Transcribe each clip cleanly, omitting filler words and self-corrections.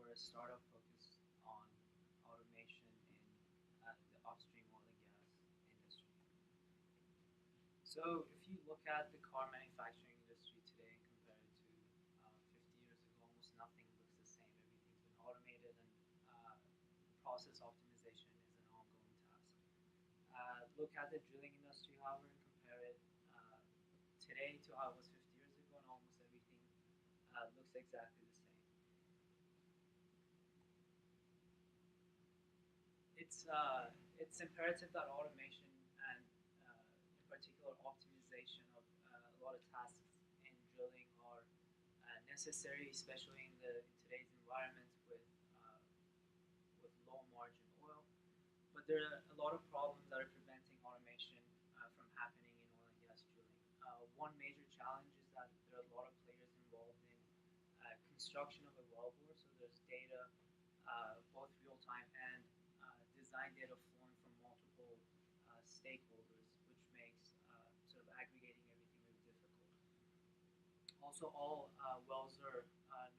we're a startup focused on automation in the upstream oil and gas industry. So if you look at the car manufacturing industry today and compare it to 50 years ago, almost nothing looks the same. Everything's been automated, and process optimization is an ongoing task. Look at the drilling industry, however, and compare it today to how it was 50 years ago, and almost everything looks exactly the same. It's imperative that automation and in particular optimization of a lot of tasks in drilling are necessary, especially in today's environment with low margin oil. But there are a lot of problems that are preventing automation from happening in oil and gas drilling. One major challenge is that there are a lot of players involved in construction of a wellbore. So there's data, both real time and design data flowing from multiple stakeholders, which makes sort of aggregating everything really difficult. Also, all wells are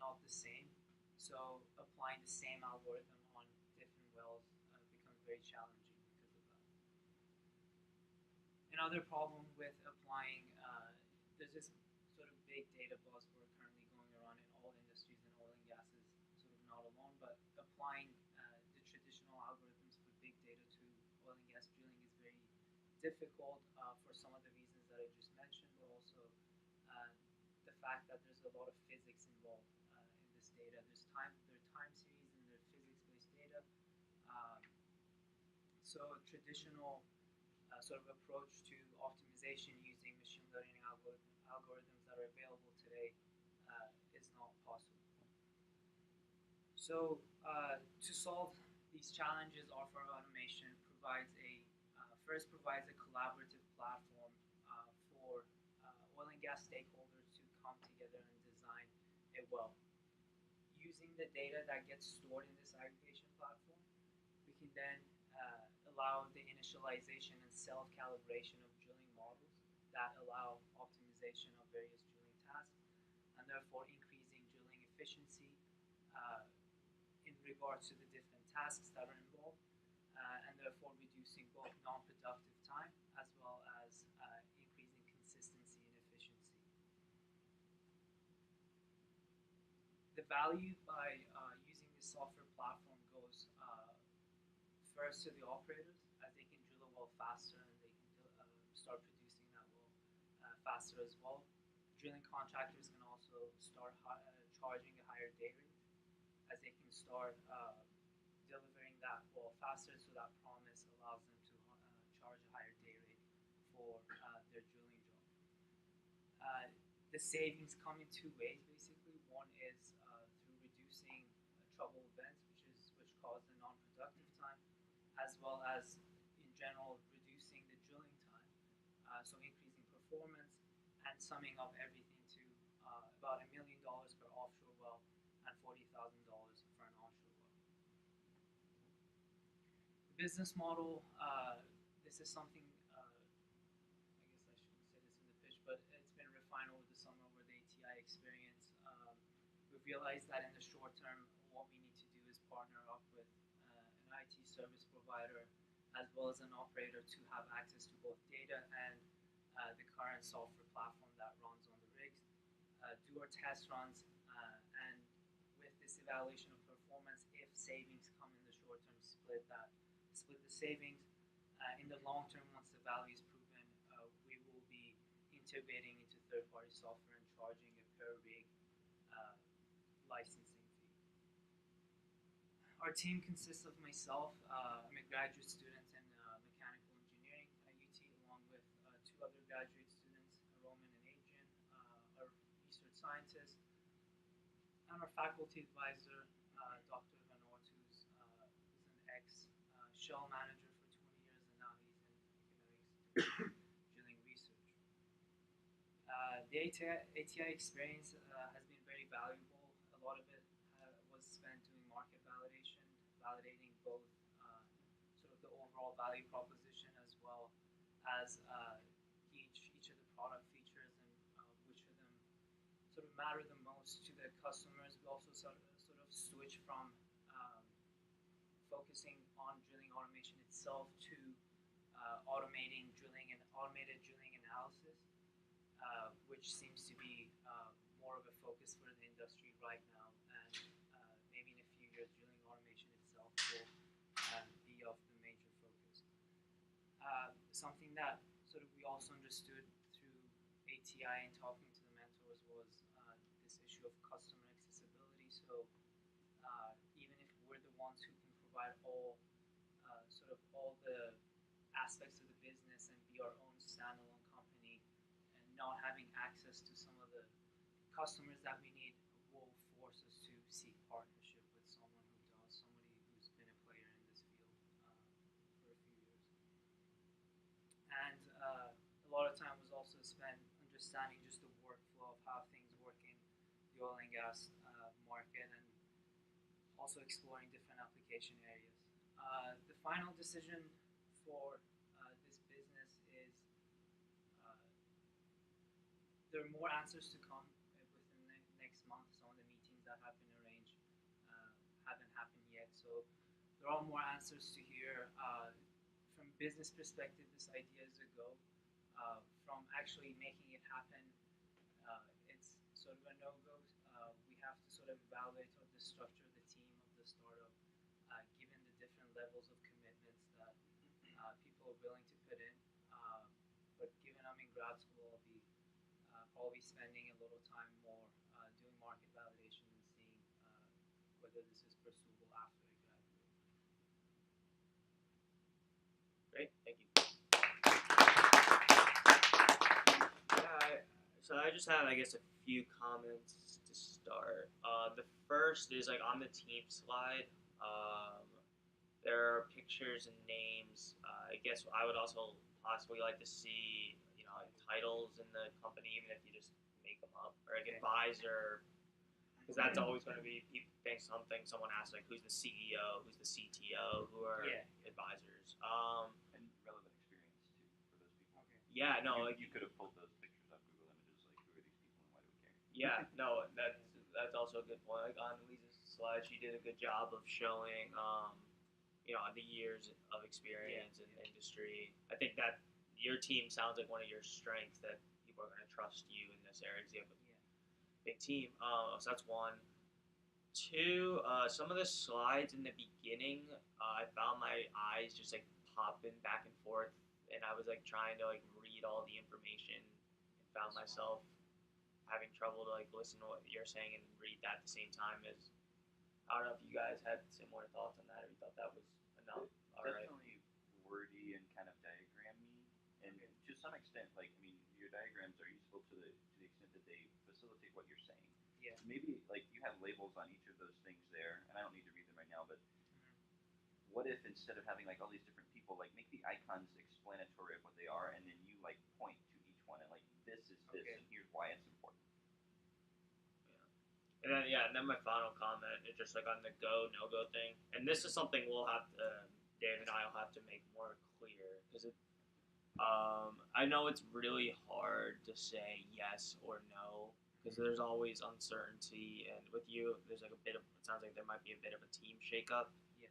not the same, so applying the same algorithm on different wells becomes very challenging because of that. Another problem with applying there's this sort of big data buzzword currently going around in all industries, and oil and gas is sort of not alone. But applying the traditional algorithms for big data to oil and gas drilling is very difficult for some of the reasons that I just mentioned, but also uh, the fact that there's a lot of physics involved in this data. There are time series and there are physics-based data. Um, so traditional sort of approach to optimization using machine learning algorithms that are available today is not possible. So to solve these challenges, Offer Automation provides a collaborative platform for oil and gas stakeholders to come together and design a well. Using the data that gets stored in this aggregation platform, we can then allow the initialization and self-calibration of drilling models that allow optimization of various drilling tasks, and therefore increasing drilling efficiency uh, in regards to the different tasks that are involved, and therefore reducing both non-productive time as well as increasing consistency and efficiency. The value by using this software platform goes first to the operators, as they can drill a well faster and they can start producing that well faster as well. Drilling contractors can also start charging a higher day rate, as they can start delivering that well faster, so that promise allows them to charge a higher day rate for their drilling job. Uh, the savings come in two ways basically. One is through reducing trouble events, which cause the non-productive time, as well as in general reducing the drilling time, so increasing performance, and summing up everything to about $1 million per offshore well and $40,000 for an onshore well. The business model, this is something, I guess I shouldn't say this in the pitch, but it's been refined over the summer over the ATI experience. We've realized that in the short term, what we need to do is partner up with an IT service provider as well as an operator to have access to both data and the current software platform that runs on the rigs. Do our test runs, and with this evaluation of performance, if savings come in the short term, split the savings. In the long term, once the value is proven, we will be integrating into third-party software and charging a per rig uh, licensing fee. Our team consists of myself. I'm a graduate student in mechanical engineering at UT, along with two other graduate students, Roman and Adrian, our research scientists, and our faculty advisor, Dr. Vanort, who's an ex-Shell manager for 20 years, and now he's in economics doing research. The ATI experience has been very valuable. A lot of it was spent doing market validation, validating both sort of the overall value proposition as well as each of the product features and which of them sort of matter the most to the customers. We also sort of switch from um, focusing on drilling automation itself to automating drilling and automated drilling analysis, which seems to be more of a focus for the industry right now. And maybe in a few years, drilling automation itself will be of the major focus. Something that sort of we also understood through ATI and talking to the mentors was this issue of customer accessibility. So even if we're the ones who can provide sort of all the aspects of the business and be our own standalone company, and not having access to some of the customers that we need will force us to seek partnership with someone who does, somebody who's been a player in this field for a few years. And a lot of time was also spent understanding just the workflow of how things work in the oil and gas market, and also exploring different application areas. The final decision for this business is there are more answers to come within the next month. Some of the meetings that have been arranged haven't happened yet, so there are more answers to hear. From business perspective, this idea is a go. From actually making it happen, it's sort of a no-go. We have to sort of evaluate the structure of the team of the startup, given the different levels of commitments that people are willing to put in. But given I'm in grad school, I'll be probably spending a little time more doing market validation and seeing whether this is pursuable after I graduate. Great, thank you. So I just have, I guess, a few comments to start. The first is like on the team slide. There are pictures and names. I guess I would also possibly like to see, like titles in the company, even if you just make them up, or like advisor, because that's always going to be people think something. Someone asks like, who's the CEO, who's the CTO, who are advisors. And relevant experience too for those people. Okay. Yeah, no, you could have pulled those pictures up Google Images, like who are these people and why do we care? Yeah, no, that's also a good point. Like on Lisa's slide, she did a good job of showing, the years of experience in the industry. I think that your team sounds like one of your strengths, that people are going to trust you in this area because you have a big team. So that's one. Two, some of the slides in the beginning, I found my eyes just like popping back and forth, and I was like trying to like read all the information, and found myself having trouble to like listen to what you're saying and read that at the same time. As I don't know if you guys had similar thoughts on that, or you thought that was enough. All right. Definitely wordy and kind of diagrammy, and to some extent, like your diagrams are useful to the extent that they facilitate what you're saying. Yeah. Maybe like you have labels on each of those things there, and I don't need to read them right now, but what if instead of having like all these different people, like make the icons explanatory of what they are, and then you like point to each one and like this is this, and here's why it's important. And then my final comment is just like on the go no go thing, and this is something we'll have to, Dave and I will have to make more clear, because I know it's really hard to say yes or no, because there's always uncertainty, and with you there's like it sounds like there might be a bit of a team shakeup. Yeah.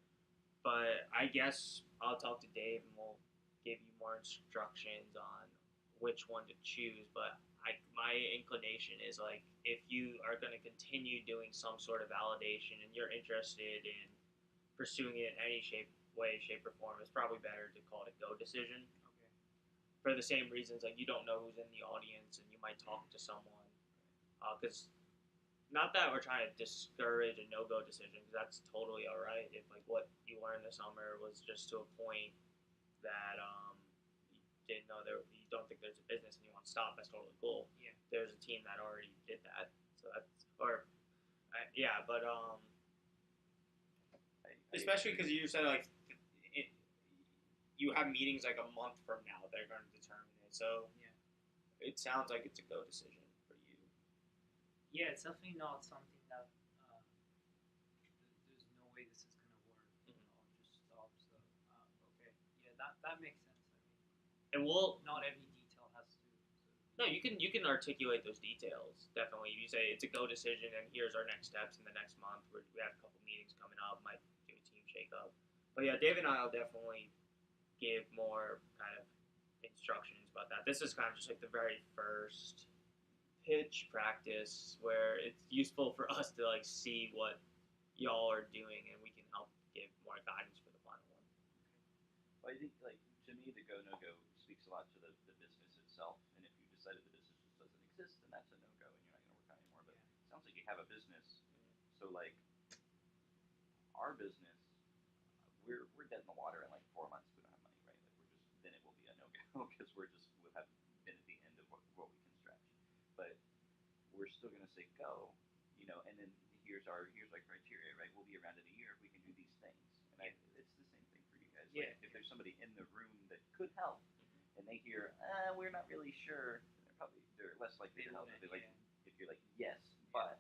But I guess I'll talk to Dave and we'll give you more instructions on which one to choose, but my inclination is like, if you are going to continue doing some sort of validation and you're interested in pursuing it in any way, shape, or form, it's probably better to call it a go decision. Okay. For the same reasons, like you don't know who's in the audience and you might talk to someone. Because not that we're trying to discourage a no-go decision, because that's totally all right. If like what you learned this summer was just to a point that you didn't know you don't think there's a business and you want to stop, that's totally cool. Yeah. There's a team that already did that, so that's especially because you said like you have meetings like a month from now that are going to determine it. So it sounds like it's a go decision for you. Yeah, it's definitely not something that there's no way this is gonna work. I'll just stop. So okay, yeah, that makes sense. And we'll not every detail has to. No, you can articulate those details. Definitely, you say it's a go decision, and here's our next steps in the next month. We have a couple meetings coming up. Might do a team shake up. But yeah, Dave and I'll definitely give more kind of instructions about that. This is kind of just like the very first pitch practice where it's useful for us to like see what y'all are doing, and we can help give more guidance for the final one. Well, I think, like, to me, the go no go speaks a lot to the business itself. And if you decided the business just doesn't exist, then that's a no go, and you're not going to work on it anymore. But it sounds like you have a business. So, like, our business, we're dead in the water in like 4 months. We don't have money, right? Like, we're just then it will be a no go because we'll have been at the end of what we can stretch. But we're still going to say go, and then here's our criteria, right? We'll be around in a year if we can do these things. And it's the same thing for you guys. Like, if there's somebody in the room that could help, and they hear, we're not really sure, they're less likely to help. They're like, if you're like, yes, but,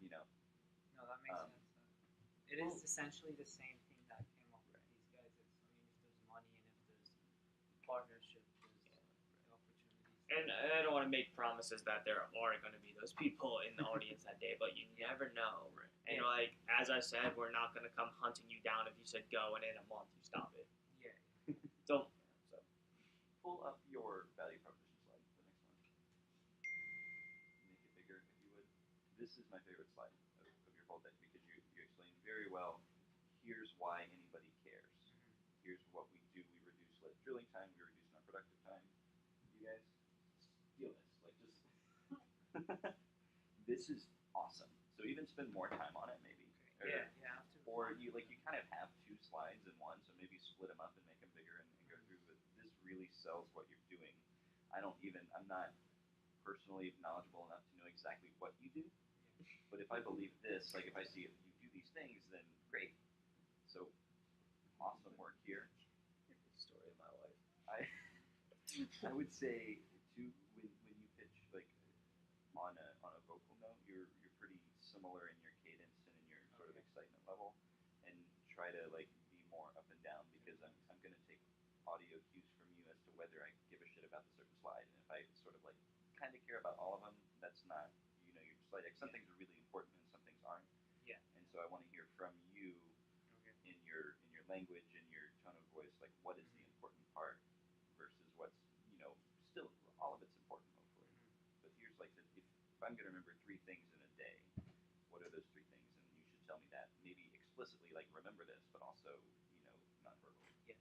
No, that makes sense. It is essentially the same thing that came up with these guys. If there's money and if there's partnership, there's opportunities. And I don't want to make promises that there aren't going to be those people in the audience that day, but you never know. Right. And like as I said, we're not going to come hunting you down if you said go and in a month you stop it. Yeah. So pull up your value proposition slide, the next one. Make it bigger if you would. This is my favorite slide of your whole deck because you explain very well. Here's why anybody cares. Here's what we do. We reduce lead drilling time. We reduce non-productive time. You guys steal this. Like, just this is awesome. So even spend more time on it, maybe. Yeah. Or you kind of have two slides in one, so maybe split them up and make them bigger and go through. But this really sells what you're doing. I'm not personally knowledgeable enough to know exactly what you do. But if I believe this, like if I see you do these things, then great. So awesome work here. story of my life. I would say too when you pitch like on a vocal note, you're pretty similar in your cadence and in your sort of excitement level, and try to like be more up and down because I'm going to take audio cues from you as to whether I give a shit about the certain slide, and if I sort of like kind of care about all of them, that's not your slide deck. Some things are really important and some things aren't. Yeah. And so I want to hear from you in your language and your tone of voice, like what is the important part versus what's still all of it's important hopefully. But here's like if I'm going to remember 3 things in a day, what are those 3 things? And you should tell me that maybe explicitly, like remember this, but also non-verbally. Yeah.